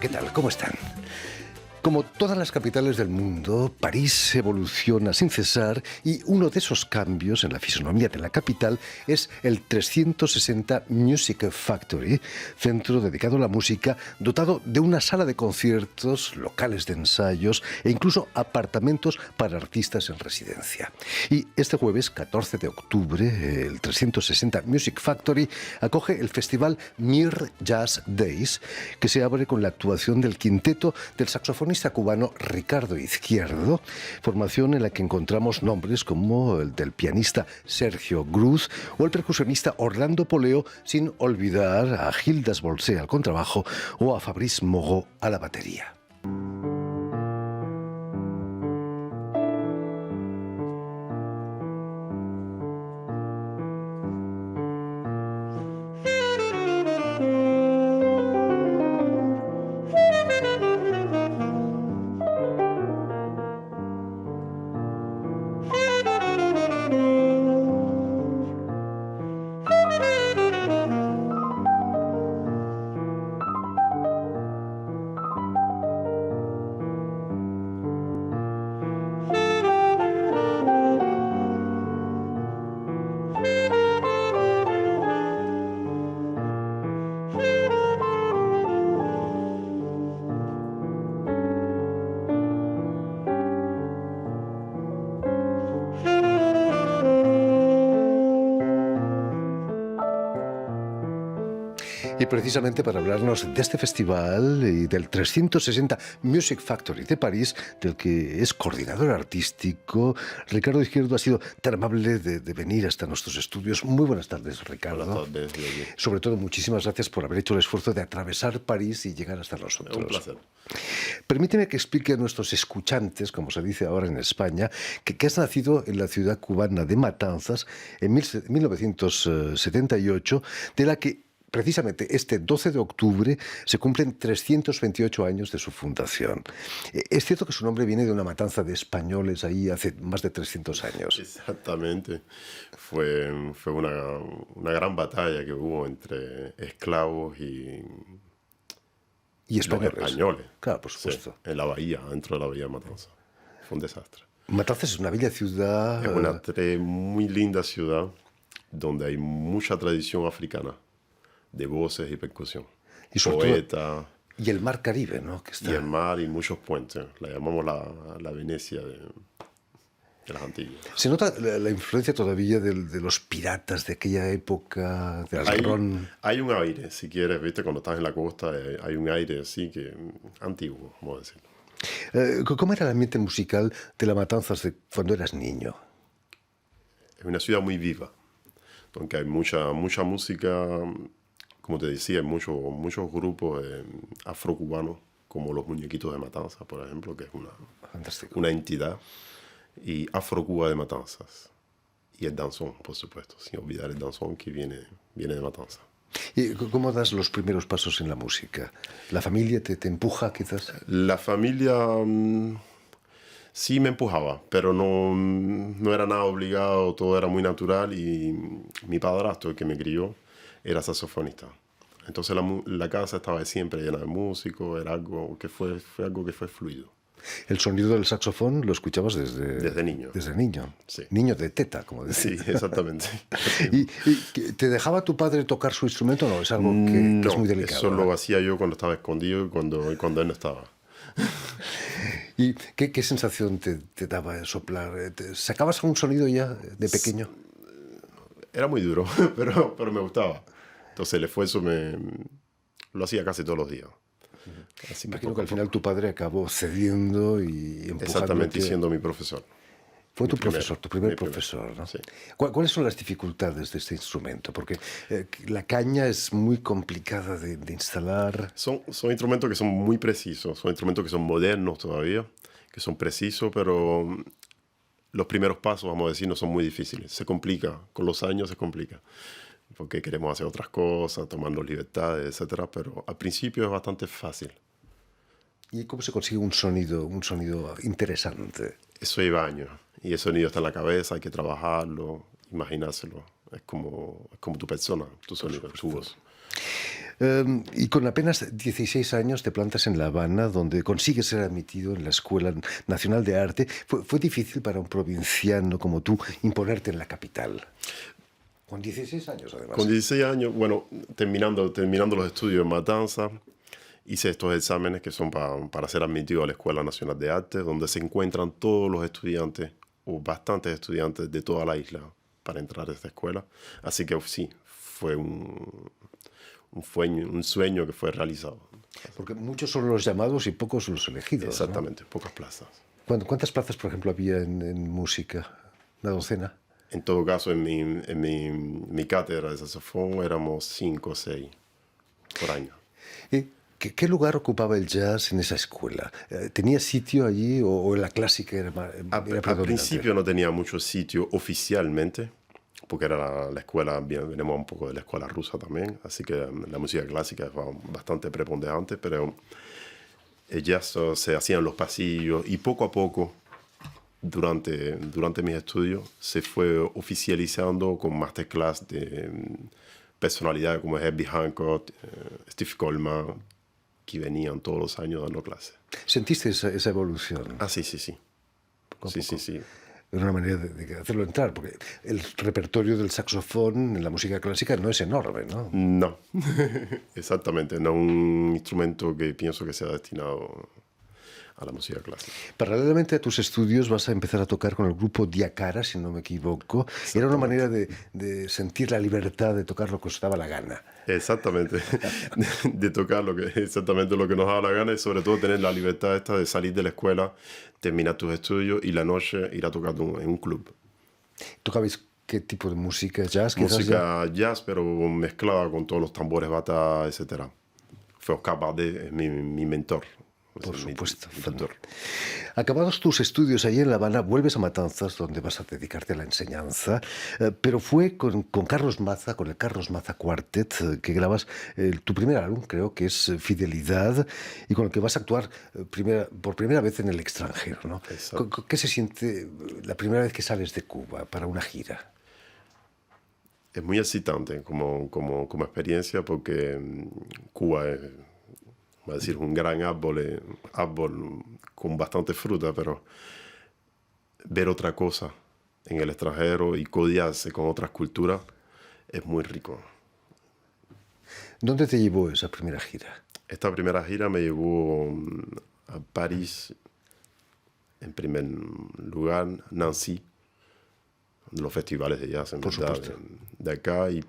¿qué tal? ¿Cómo están? Como todas las capitales del mundo, París evoluciona sin cesar y uno de esos cambios en la fisonomía de la capital es el 360 Music Factory, centro dedicado a la música, dotado de una sala de conciertos, locales de ensayos e incluso apartamentos para artistas en residencia. Y este jueves, 14 de octubre, el 360 Music Factory acoge el festival Mir Jazz Days, que se abre con la actuación del quinteto del saxofonista cubano Ricardo Izquierdo, formación en la que encontramos nombres como el del pianista Sergio Gruz o el percusionista Orlando Poleo, sin olvidar a Gildas Bolsé al contrabajo o a Fabrice Moreau a la batería. Y precisamente para hablarnos de este festival y del 360 Music Factory de París, del que es coordinador artístico, Ricardo Izquierdo ha sido tan amable de venir hasta nuestros estudios. Muy buenas tardes, Ricardo. Buenas tardes, Diego. Sobre todo, muchísimas gracias por haber hecho el esfuerzo de atravesar París y llegar hasta nosotros. Un placer. Permíteme que explique a nuestros escuchantes, como se dice ahora en España, que has nacido en la ciudad cubana de Matanzas en 1978, de la que precisamente este 12 de octubre se cumplen 328 años de su fundación. Es cierto que su nombre viene de una matanza de españoles ahí hace más de 300 años. Exactamente. Fue una gran batalla que hubo entre esclavos y españoles. Los españoles. Claro, por supuesto. Sí, en la bahía, dentro de la bahía de Matanzas. Fue un desastre. Matanzas es una bella ciudad. Es una muy linda ciudad donde hay mucha tradición africana de voces y percusión. Y sobre poeta. Todo, y el mar Caribe, ¿no? Que está... Y el mar y muchos puentes. La llamamos la Venecia de las Antillas. Se nota la influencia todavía de los piratas de aquella época, del ron. Hay un aire, si quieres, ¿viste? Cuando estás en la costa, hay un aire así que antiguo, vamos a decirlo. ¿Cómo era el ambiente musical de La Matanzas de cuando eras niño? Es una ciudad muy viva, donde hay mucha música. Como te decía, hay muchos grupos afrocubanos, como los Muñequitos de Matanzas, por ejemplo, que es una entidad, y Afrocuba de Matanzas. Y el danzón, por supuesto, sin olvidar el danzón que viene de Matanzas. ¿Y cómo das los primeros pasos en la música? ¿La familia te empuja, quizás? La familia sí me empujaba, pero no era nada obligado, todo era muy natural, y mi padrastro, el que me crió, era saxofonista. Entonces la casa estaba siempre llena de músicos, era algo que fue algo que fue fluido. ¿El sonido del saxofón lo escuchabas desde niño? Desde niño. Sí. Niño de teta, como decía. Sí, exactamente. ¿Y te dejaba tu padre tocar su instrumento o no? Es algo que es muy delicado. Eso lo hacía yo cuando estaba escondido y cuando él no estaba. ¿Y qué sensación te daba soplar? ¿Sacabas un sonido ya de pequeño? Era muy duro, pero me gustaba. Entonces el esfuerzo lo hacía casi todos los días. Así imagino que al final tu padre acabó cediendo y empujándote. Exactamente, siendo mi profesor. Fue tu primer profesor, ¿no? Sí. ¿Cuáles son las dificultades de este instrumento? Porque la caña es muy complicada de instalar. Son instrumentos que son muy precisos, son instrumentos que son modernos todavía, que son precisos, pero los primeros pasos, vamos a decir, no son muy difíciles. Se complica, con los años se complica, porque queremos hacer otras cosas, tomarnos libertades, etc. Pero al principio es bastante fácil. ¿Y cómo se consigue un sonido interesante? Eso lleva años. Y el sonido está en la cabeza, hay que trabajarlo, imaginárselo. Es como tu persona, tu sonido, tu voz. Y con apenas 16 años te plantas en La Habana, donde consigues ser admitido en la Escuela Nacional de Arte. Fue difícil para un provinciano como tú imponerte en la capital. Con 16 años, además. Con 16 años, bueno, terminando los estudios en Matanza, hice estos exámenes que son para ser admitido a la Escuela Nacional de Arte, donde se encuentran todos los estudiantes, o bastantes estudiantes de toda la isla, para entrar a esta escuela. Así que sí, fue un sueño que fue realizado. Porque muchos son los llamados y pocos los elegidos. Exactamente, ¿no? Pocas plazas. ¿Cuántas plazas, por ejemplo, había en música? ¿Una docena? En todo caso, en mi cátedra de saxofón éramos 5 o 6 por año. ¿Qué lugar ocupaba el jazz en esa escuela? ¿Tenía sitio allí o la clásica era predominante? Al principio no tenía mucho sitio oficialmente, porque era la escuela, venimos un poco de la escuela rusa también, así que la música clásica es bastante preponderante, pero el jazz se hacía en los pasillos y poco a poco, durante mis estudios, se fue oficializando con masterclass de personalidades como Herbie Hancock, Steve Coleman, que venían todos los años dando clases. ¿Sentiste esa evolución? Ah, sí. Sí. Es una manera de hacerlo entrar, porque el repertorio del saxofón en la música clásica no es enorme, ¿no? No, exactamente. No un instrumento que pienso que sea destinado a la música clásica. Paralelamente a tus estudios vas a empezar a tocar con el grupo Diacara, si no me equivoco. Era una manera de sentir la libertad de tocar lo que os daba la gana. Exactamente, de tocar exactamente lo que nos daba la gana y sobre todo tener la libertad esta de salir de la escuela, terminar tus estudios y la noche ir a tocar en un club. ¿Tocabais qué tipo de música? ¿Jazz? Música jazz, pero mezclada con todos los tambores, bata, etc. Fue Oscar Bardet, mi mentor. Por supuesto. Mi tutor. Acabados tus estudios allí en La Habana, vuelves a Matanzas, donde vas a dedicarte a la enseñanza, pero fue con Carlos Maza, con el Carlos Maza Quartet, que grabas tu primer álbum, creo que es Fidelidad, y con el que vas a actuar por primera vez en el extranjero, ¿no? ¿Qué se siente la primera vez que sales de Cuba para una gira? Es muy excitante como experiencia porque Cuba es, va a decir, un gran árbol con bastante fruta, pero ver otra cosa en el extranjero y codiarse con otras culturas es muy rico. ¿Dónde te llevó esa primera gira? Esta primera gira me llevó a París, en primer lugar, Nancy, de los festivales de jazz, en Por verdad, supuesto. de acá y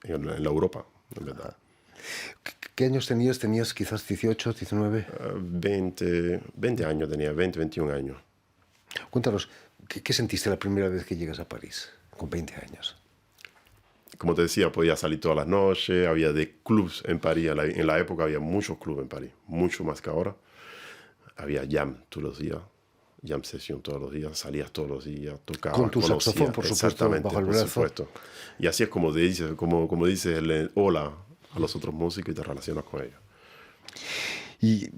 en la Europa, en verdad. ¿Qué años tenías? ¿Tenías quizás 18, 19? 20 años tenía, 20, 21 años. Cuéntanos, ¿qué sentiste la primera vez que llegas a París, con 20 años? Como te decía, podía salir todas las noches, había de clubs en París. En la época había muchos clubes en París, mucho más que ahora. Había jam todos los días, jam session todos los días, salías todos los días, tocabas. Con tu saxofón, por supuesto, bajo el brazo. Por supuesto. Y así es como dices el hola a los otros músicos y te relacionas con ellos. Y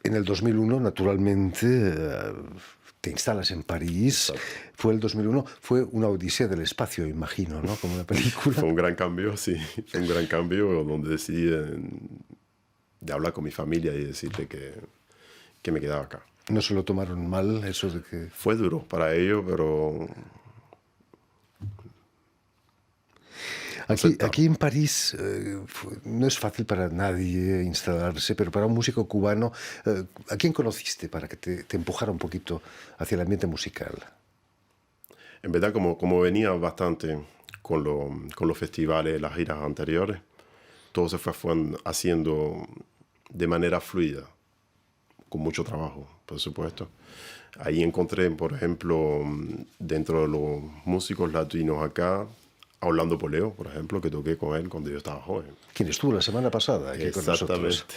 en el 2001, naturalmente, te instalas en París. Exacto. Fue el 2001, fue una odisea del espacio, imagino, ¿no? Como una película. Fue un gran cambio, sí. Fue un gran cambio donde decidí de hablar con mi familia y decirle que me quedaba acá. ¿No se lo tomaron mal eso de que...? Fue duro para ellos, pero... Aquí en París no es fácil para nadie instalarse, pero para un músico cubano, ¿a quién conociste para que te empujara un poquito hacia el ambiente musical? En verdad, como venía bastante con los festivales, las giras anteriores, todo se fue haciendo de manera fluida, con mucho trabajo, por supuesto. Ahí encontré, por ejemplo, dentro de los músicos latinos acá, a Orlando Poleo, por ejemplo, que toqué con él cuando yo estaba joven. Quien estuvo la semana pasada aquí con nosotros.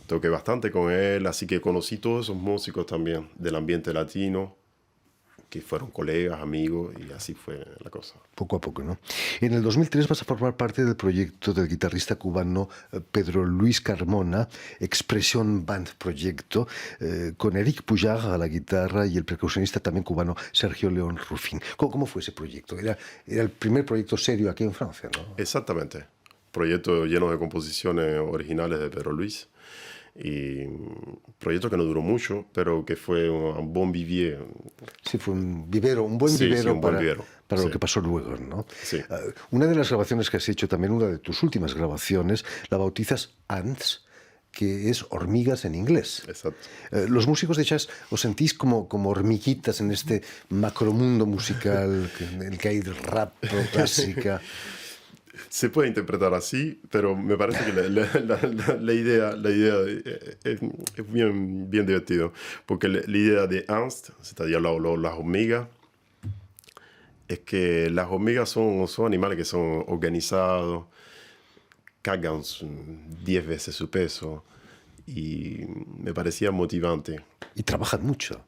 Toqué bastante con él, así que conocí todos esos músicos también del ambiente latino, que fueron colegas, amigos, y así fue la cosa. Poco a poco, ¿no? En el 2003 vas a formar parte del proyecto del guitarrista cubano Pedro Luis Carmona, Expresión Band Proyecto, con Eric Pujar a la guitarra y el percusionista también cubano Sergio León Rufín. ¿Cómo fue ese proyecto? Era el primer proyecto serio aquí en Francia, ¿no? Exactamente. proyecto lleno de composiciones originales de Pedro Luis. Y un proyecto que no duró mucho, pero que fue un bon vivier. Sí, fue un vivero, un buen Sí, vivero, sí, un buen vivero. para lo Sí. que pasó luego, ¿no? Sí. Una de las grabaciones que has hecho, también una de tus últimas grabaciones, la bautizas Ants, que es hormigas en inglés. Exacto. Los músicos de jazz os sentís como hormiguitas en este macromundo musical en el que hay rap, clásica. Se puede interpretar así, pero me parece que la idea es bien, bien divertido. Porque la idea de Ernst, c'est-à-dire las hormigas, es que las hormigas son animales que son organizados, cargan 10 veces su peso, y me parecía motivante. Y trabajan mucho.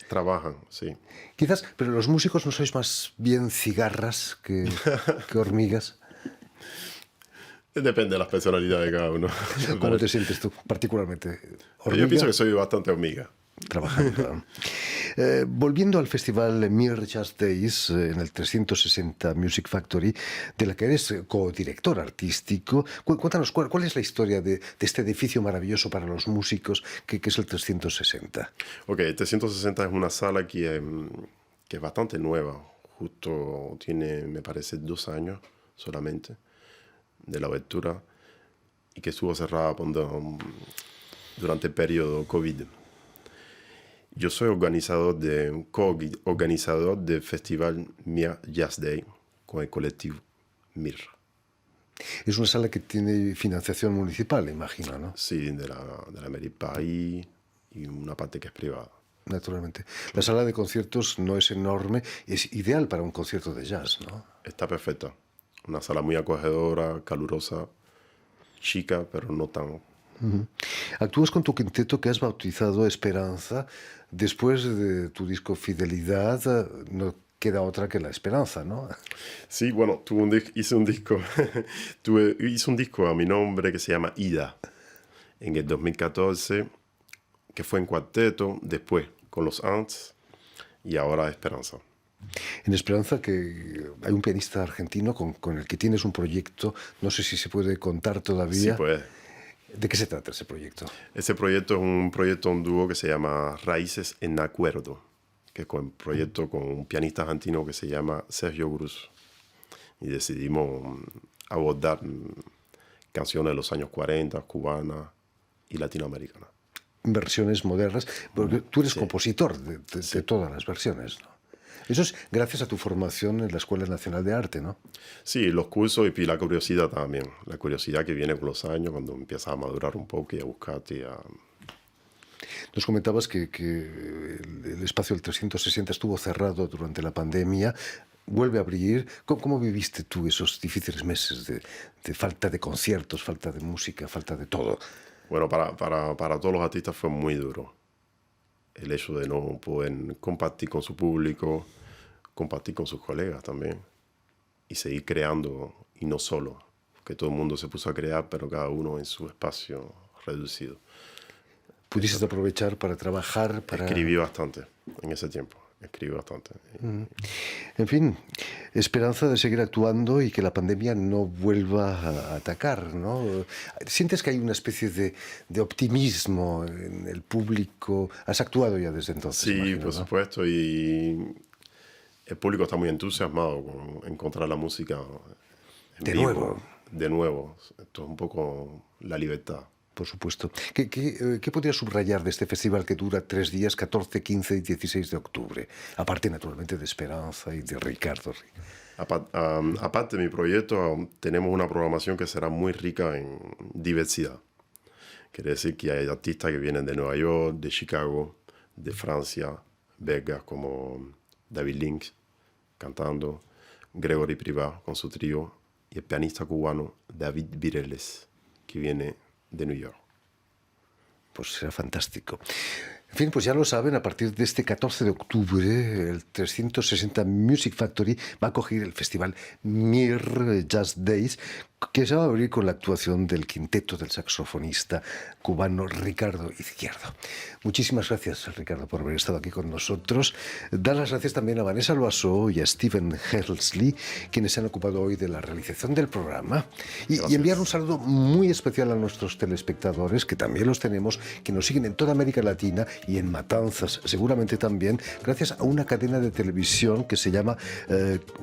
Trabajan, sí. Quizás, pero los músicos no sois más bien cigarras que hormigas. Depende de las personalidades de cada uno. ¿Cómo te sientes tú particularmente? Yo pienso que soy bastante hormiga. Trabajando. Volviendo al festival Mir Jazz Days en el 360 Music Factory, de la que eres codirector artístico, cuéntanos cuál es la historia de este edificio maravilloso para los músicos que es el 360. Ok, el 360 es una sala que es bastante nueva. Justo tiene, me parece, 2 años solamente de la abertura y que estuvo cerrada durante el periodo COVID. Yo soy co-organizador del festival Mir Jazz Day con el colectivo Mir. Es una sala que tiene financiación municipal, imagino, ¿no? Sí, de la mairie de París y una parte que es privada. Naturalmente. La sala de conciertos no es enorme, es ideal para un concierto de jazz, ¿no? Está perfecta. Una sala muy acogedora, calurosa, chica, pero no tan... Actúas con tu quinteto que has bautizado Esperanza. Después de tu disco Fidelidad, no queda otra que la esperanza, ¿no? Sí, bueno, hice un disco a mi nombre que se llama Ida en el 2014, que fue en cuarteto, después con los Ants y ahora Esperanza. En Esperanza, que hay un pianista argentino con el que tienes un proyecto, no sé si se puede contar todavía. Sí, pues. ¿De qué se trata ese proyecto? Ese proyecto es un dúo que se llama Raíces en Acuerdo, que es un proyecto con un pianista argentino que se llama Sergio Grus. Y decidimos abordar canciones de los años 40, cubanas y latinoamericanas. Versiones modernas, porque tú eres Sí. compositor de todas las versiones, ¿no? Eso es gracias a tu formación en la Escuela Nacional de Arte, ¿no? Sí, los cursos y la curiosidad también. La curiosidad que viene con los años, cuando empiezas a madurar un poco y a buscarte. Nos comentabas que el espacio del 360 estuvo cerrado durante la pandemia. Vuelve a abrir. ¿Cómo viviste tú esos difíciles meses de falta de conciertos, falta de música, falta de todo? Bueno, para todos los artistas fue muy duro. El hecho de no poder compartir con su público, compartir con sus colegas también. Y seguir creando, y no solo. Que todo el mundo se puso a crear, pero cada uno en su espacio reducido. ¿Pudiste aprovechar para trabajar? Escribí bastante en ese tiempo. Escribí bastante. En fin, esperanza de seguir actuando y que la pandemia no vuelva a atacar, ¿no? ¿Sientes que hay una especie de optimismo en el público? ¿Has actuado ya desde entonces? Sí, imagino, por ¿no? supuesto. Y el público está muy entusiasmado con encontrar la música en De vivo. nuevo. De nuevo. Esto es un poco la libertad. Por supuesto. ¿Qué podrías subrayar de este festival que dura 3 días, 14, 15 y 16 de octubre? Aparte, naturalmente, de Esperanza y de Ricardo. Aparte de mi proyecto, tenemos una programación que será muy rica en diversidad. Quiere decir que hay artistas que vienen de Nueva York, de Chicago, de Francia, belgas como David Lynch cantando, Gregory Privat con su trío y el pianista cubano David Vireles, que viene de New York. Pues será fantástico. En fin, pues ya lo saben, a partir de este 14 de octubre, el 360 Music Factory va a acoger el festival Mir Jazz Days que se va a abrir con la actuación del quinteto del saxofonista cubano Ricardo Izquierdo. Muchísimas gracias, Ricardo, por haber estado aquí con nosotros. Dar las gracias también a Vanessa Loiseau y a Stephen Helsley, quienes se han ocupado hoy de la realización del programa. Y enviar un saludo muy especial a nuestros telespectadores, que también los tenemos, que nos siguen en toda América Latina y en Matanzas, seguramente también, gracias a una cadena de televisión que se llama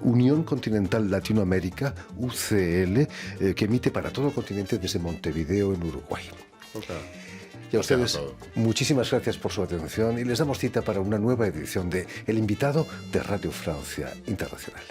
Unión Continental Latinoamérica, UCL, que emite para todo el continente desde Montevideo, en Uruguay. Okay. Y a ustedes, muchísimas gracias por su atención y les damos cita para una nueva edición de El Invitado de Radio Francia Internacional.